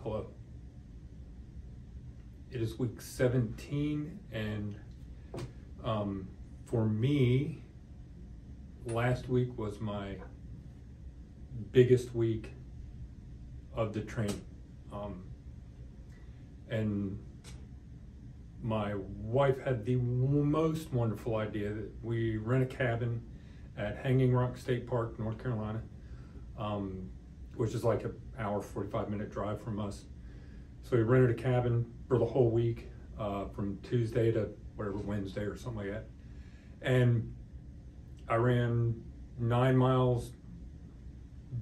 Hello. It is week 17, and for me, last week was my biggest week of the training. And my wife had the most wonderful idea that we rent a cabin at Hanging Rock State Park, North Carolina, which is like an hour, 45-minute drive from us. So we rented a cabin for the whole week, from Tuesday to whatever, Wednesday or something like that. And I ran 9 miles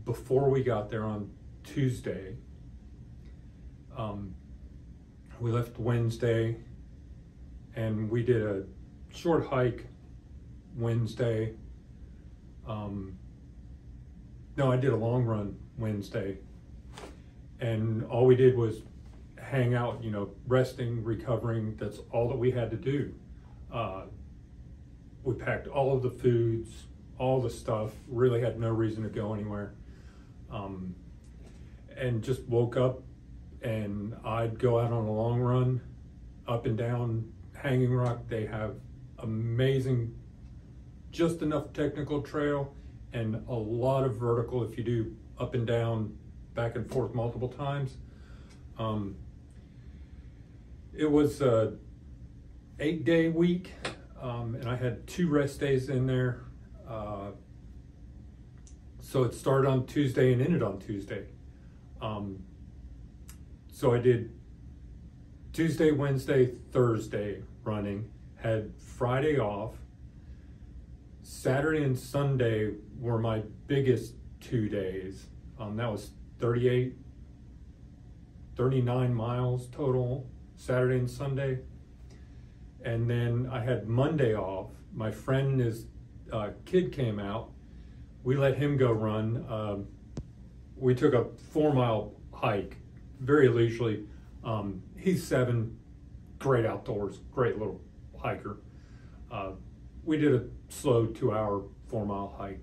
before we got there on Tuesday. We left Wednesday and we did a short hike Wednesday. No, I did a long run Wednesday, and all we did was hang out, resting, recovering. That's all that we had to do. We packed all of the foods, all the stuff, really had no reason to go anywhere. And just woke up, and I'd go out on a long run up and down Hanging Rock. They have amazing, just enough technical trail and a lot of vertical if you do up and down, back and forth multiple times. It was a 8-day week, and I had 2 rest days in there. So it started on Tuesday and ended on Tuesday. So I did Tuesday, Wednesday, Thursday running, had Friday off. Saturday and Sunday were my biggest 2 days. That was 39 miles total, Saturday and Sunday. And then I had Monday off. My friend and his kid came out. We let him go run. We took a 4-mile hike, very leisurely. He's 7, great outdoors, great little hiker. We did a slow 2-hour, 4-mile hike,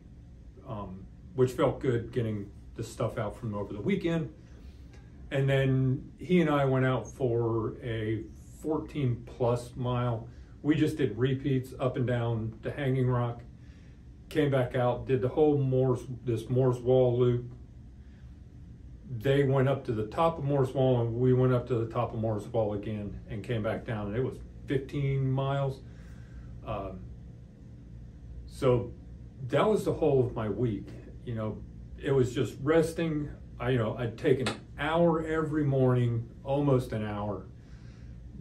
which felt good, getting the stuff out from over the weekend. And then he and I went out for a 14+ mile. We just did repeats up and down to Hanging Rock, came back out, did the whole Moore's Wall loop. They went up to the top of Moore's Wall, and we went up to the top of Moore's Wall again and came back down, and it was 15 miles. So that was the whole of my week. It was just resting. I'd take an hour every morning, almost an hour,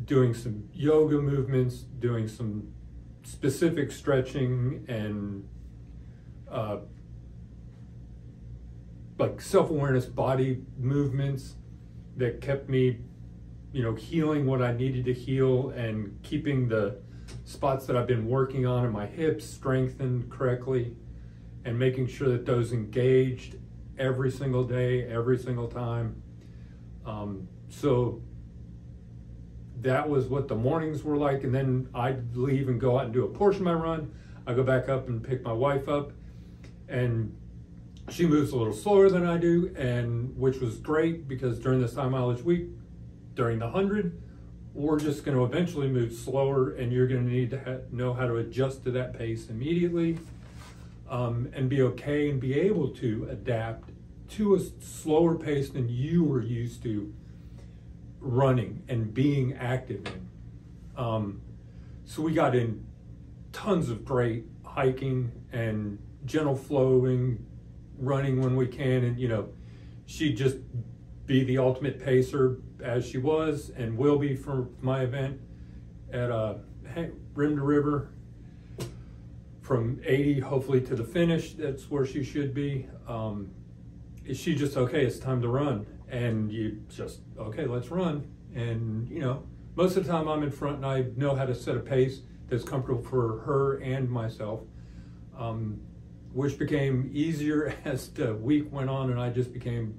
doing some yoga movements, doing some specific stretching and like self-awareness body movements that kept me, healing what I needed to heal and keeping the spots that I've been working on in my hips strengthened correctly, and making sure that those engaged every single day, every single time. So that was what the mornings were like. And then I'd leave and go out and do a portion of my run. I go back up and pick my wife up, and she moves a little slower than I do, and which was great, because during this high mileage week, during the 100, we're just going to eventually move slower, and you're going to need to know how to adjust to that pace immediately, and be okay and be able to adapt to a slower pace than you were used to running and being active in. So we got in tons of great hiking and gentle flowing, running when we can, and she'd just be the ultimate pacer, as she was and will be for my event at Rim to River, from 80 hopefully to the finish. That's where she should be. She just, okay, it's time to run, and you just, okay, let's run. And most of the time I'm in front, and I know how to set a pace that's comfortable for her and myself, which became easier as the week went on, and I just became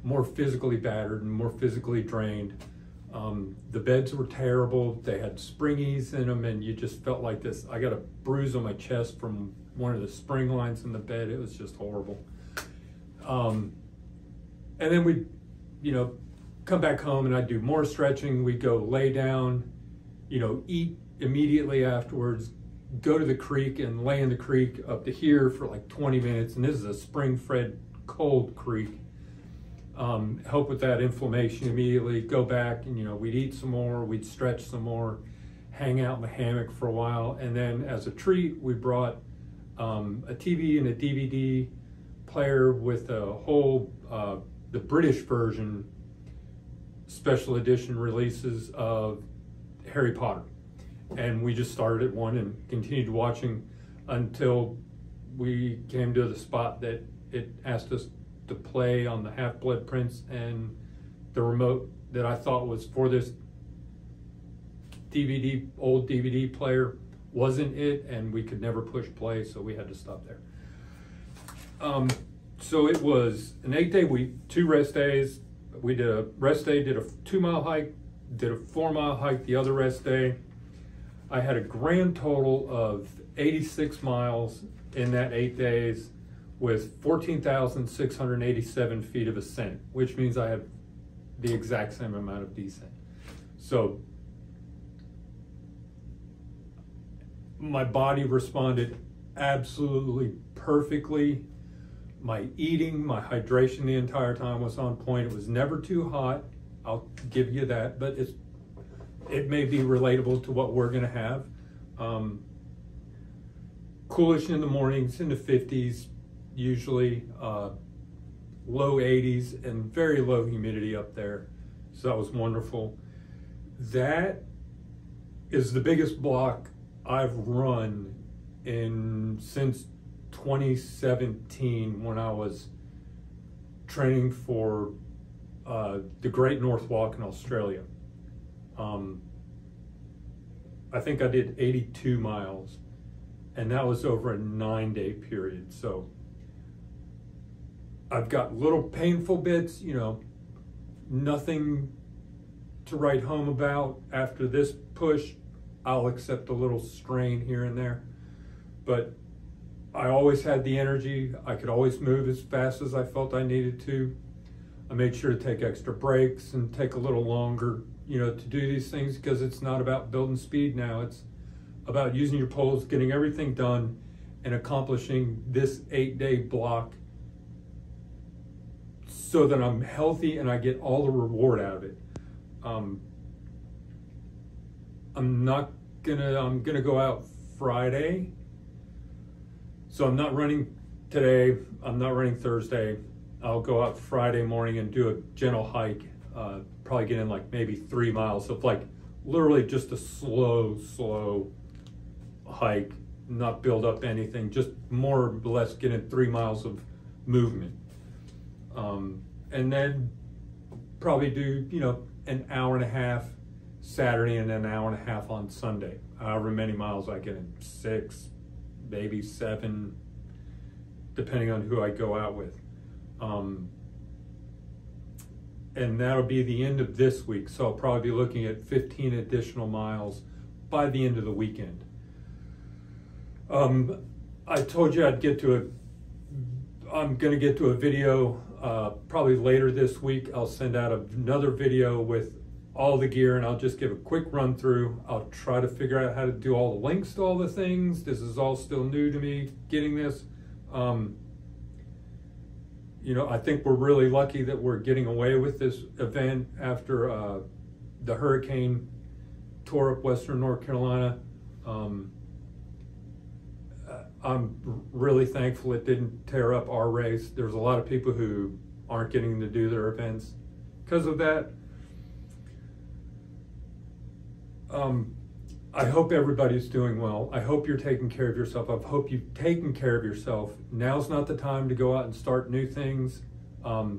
more physically battered and more physically drained. The beds were terrible. They had springies in them, and you just felt like this. I got a bruise on my chest from one of the spring lines in the bed. It was just horrible. And then we, come back home and I'd do more stretching. We'd go lay down, eat immediately afterwards, go to the creek and lay in the creek up to here for like 20 minutes. And this is a spring-fed cold creek. Help with that inflammation immediately, go back and, we'd eat some more, we'd stretch some more, hang out in the hammock for a while. And then as a treat, we brought a TV and a DVD player with a whole, the British version, special edition releases of Harry Potter. And we just started at one and continued watching until we came to the spot that it asked us to play on the Half-Blood Prince, and the remote that I thought was for this old DVD player wasn't it, and we could never push play, so we had to stop there. So it was an 8-day week, 2 rest days. We did a rest day, did a 2-mile hike, did a 4-mile hike the other rest day. I had a grand total of 86 miles in that 8 days with 14,687 feet of ascent, which means I had the exact same amount of descent. So my body responded absolutely perfectly. My eating, my hydration the entire time was on point. It was never too hot, I'll give you that, but it may be relatable to what we're gonna have. Coolish in the mornings, in the 50s, usually low 80s and very low humidity up there. So that was wonderful. That is the biggest block I've run since 2017, when I was training for the Great North Walk in Australia. I think I did 82 miles, and that was over a 9-day period. So I've got little painful bits, nothing to write home about. After this push, I'll accept a little strain here and there, but I always had the energy. I could always move as fast as I felt I needed to. I made sure to take extra breaks and take a little longer, to do these things, because it's not about building speed now. It's about using your poles, getting everything done, and accomplishing this 8-day block so that I'm healthy and I get all the reward out of it. I'm gonna go out Friday. So I'm not running today, I'm not running Thursday. I'll go out Friday morning and do a gentle hike, probably get in like maybe 3 miles of like literally just a slow hike, not build up anything, just more or less get in 3 miles of movement. And then probably do, an hour and a half Saturday and an hour and a half on Sunday. However many miles I get in, 6, maybe 7, depending on who I go out with. And that'll be the end of this week. So I'll probably be looking at 15 additional miles by the end of the weekend. I told you I'm gonna get to a video probably later this week. I'll send out another video with all the gear, and I'll just give a quick run through. I'll try to figure out how to do all the links to all the things. This is all still new to me, getting this. I think we're really lucky that we're getting away with this event after the hurricane tore up Western North Carolina. I'm really thankful it didn't tear up our race. There's a lot of people who aren't getting to do their events because of that. I hope everybody's doing well. I hope you're taking care of yourself. I hope you've taken care of yourself. Now's not the time to go out and start new things.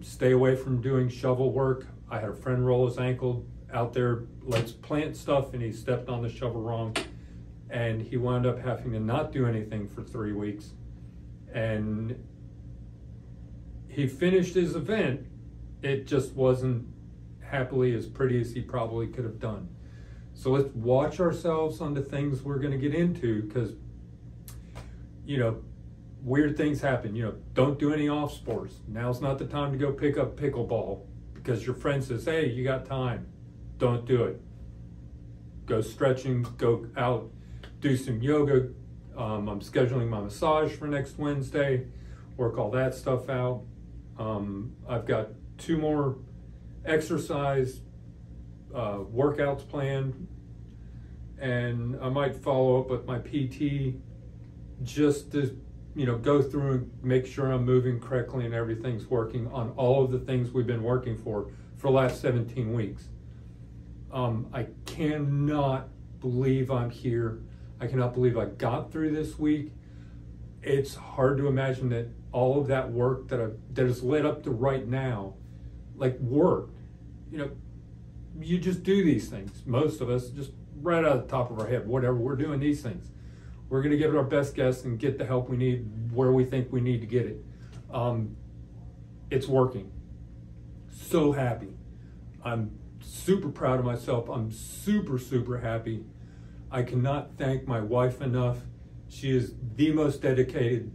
Stay away from doing shovel work. I had a friend roll his ankle out there, let's plant stuff, and he stepped on the shovel wrong. And he wound up having to not do anything for 3 weeks. And he finished his event. It just wasn't happily as pretty as he probably could have done. So let's watch ourselves on the things we're going to get into, because, weird things happen. Don't do any off sports. Now's not the time to go pick up pickleball. because your friend says, hey, you got time. Don't do it. Go stretching, go out, do some yoga. I'm scheduling my massage for next Wednesday, work all that stuff out. I've got 2 more exercise workouts planned, and I might follow up with my PT just to, you know, go through and make sure I'm moving correctly and everything's working on all of the things we've been working for the last 17 weeks. I cannot believe I'm here. I cannot believe I got through this week. It's hard to imagine that all of that work that has led up to right now, like, worked. You know, you just do these things. Most of us just right out of the top of our head, whatever, we're doing these things. We're going to give it our best guess and get the help we need where we think we need to get it. It's working. So happy. I'm super proud of myself. I'm super, super happy. I cannot thank my wife enough. She is the most dedicated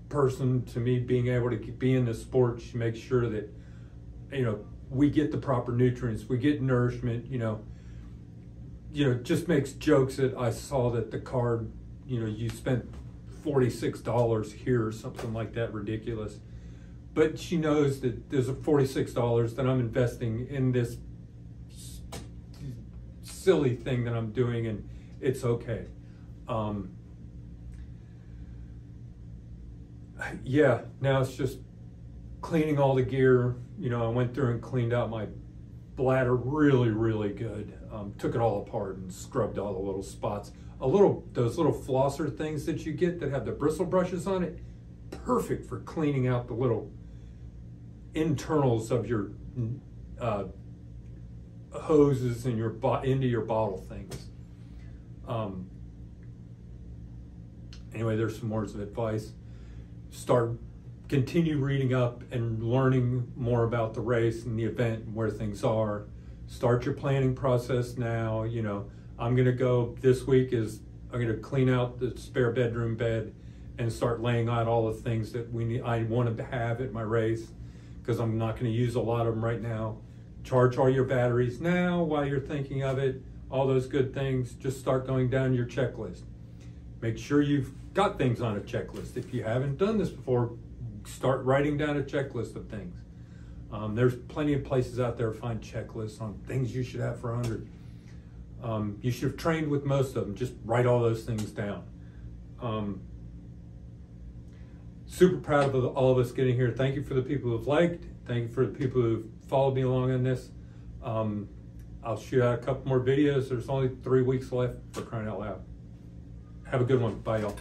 person to me being able to be in this sport. She makes sure that, you know, we get the proper nutrients, we get nourishment, you know, just makes jokes that I saw that the card, you know, you spent $46 here or something like that, ridiculous. But she knows that there's a $46 that I'm investing in this silly thing that I'm doing, and it's okay. Yeah, now it's just cleaning all the gear. You know, I went through and cleaned out my bladder really, really good. Took it all apart and scrubbed all the little spots. Those little flosser things that you get that have the bristle brushes on it, perfect for cleaning out the little internals of your hoses and your into your bottle things. Anyway, there's some words of advice. Continue reading up and learning more about the race and the event and where things are. Start your planning process now. You know, I'm gonna go this week I'm gonna clean out the spare bedroom bed and start laying out all the things that I wanted to have at my race, because I'm not gonna use a lot of them right now. Charge all your batteries now while you're thinking of it, all those good things. Just start going down your checklist. Make sure you've got things on a checklist. If you haven't done this before, start writing down a checklist of things. There's plenty of places out there to find checklists on things you should have for 100. You should have trained with most of them. Just write all those things down. Super proud of all of us getting here. Thank you for the people who've liked. Thank you for the people who've followed me along on this. I'll shoot out a couple more videos. There's only 3 weeks left, for crying out loud. Have a good one. Bye, y'all.